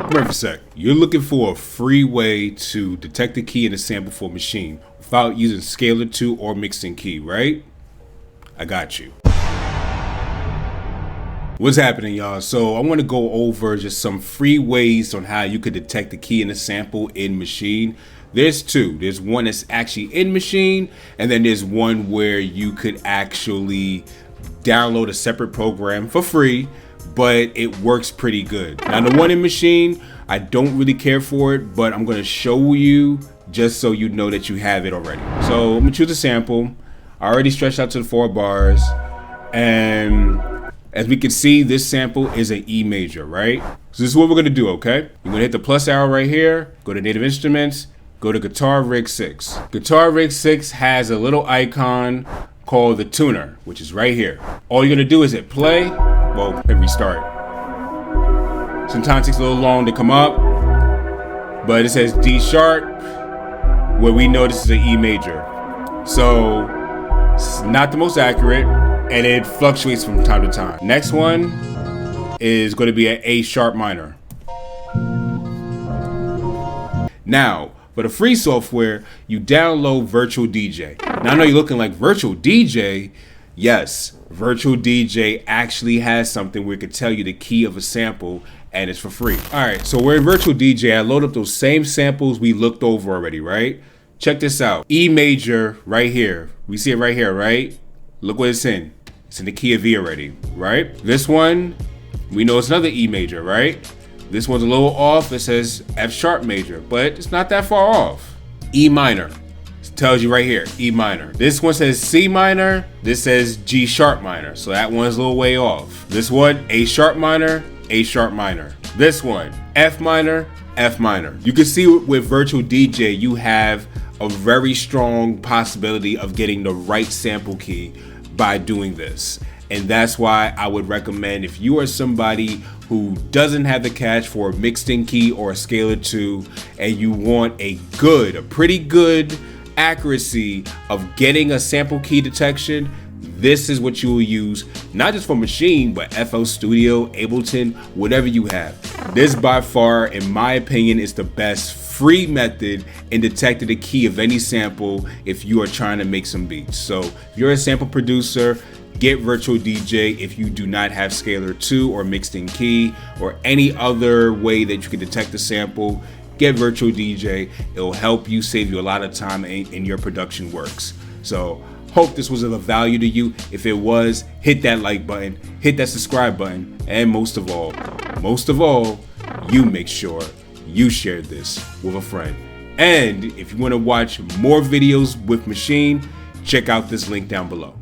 Come here for a sec. You're looking for a free way to detect the key in a sample for Maschine without using Scalar 2 or Mixing Key, right? I got you. What's happening, y'all? So I want to go over just some free ways on how you could detect the key in a sample in Maschine. There's two. There's one that's actually in Maschine, and then there's one where you could actually download a separate program for free, but it works pretty good. Now the one in Maschine, I don't really care for it, but I'm gonna show you just so you know that you have it already. So I'm gonna choose a sample. I already stretched out to the 4 bars, and as we can see, this sample is an E major, right? So this is what we're gonna do, okay? You're gonna hit the plus arrow right here, go to Native Instruments, go to Guitar Rig 6. Guitar Rig 6 has a little icon called the tuner, which is right here. All you're gonna do is hit play. Well, hit restart. Sometimes it takes a little long to come up, but it says D sharp, where we know this is an E major. So it's not the most accurate, and it fluctuates from time to time. Next one is going to be an A sharp minor. Now, for the free software, you download Virtual DJ. Now I know you're looking like Virtual DJ. Yes, Virtual DJ actually has something where it could tell you the key of a sample, and it's for free. All right, so we're in Virtual DJ. I load up those same samples we looked over already, right? Check this out. E major right here. We see it right here, right? Look what it's in. It's in the key of E already, right? This one, we know it's another E major, right? This one's a little off. It says F sharp major, but it's not that far off. E minor. It tells you right here, E minor. This one says C minor. This says G sharp minor. So that one's a little way off. This one, A sharp minor, A sharp minor. This one, F minor, F minor. You can see with Virtual DJ, you have a very strong possibility of getting the right sample key by doing this. And that's why I would recommend, if you are somebody who doesn't have the cash for a mixed-in key or a Scalar 2, and you want a pretty good accuracy of getting a sample key detection, this is what you will use, not just for Maschine, but FL Studio, Ableton, whatever you have. This by far, in my opinion, is the best free method in detecting the key of any sample if you are trying to make some beats. So if you're a sample producer, get Virtual DJ. If you do not have Scalar 2 or mixed in key or any other way that you can detect the sample, get Virtual DJ. It'll help you, save you a lot of time in your production works. So hope this was of value to you. If it was, hit that like button, hit that subscribe button, and most of all, you make sure you shared this with a friend. And if you want to watch more videos with Maschine, check out this link down below.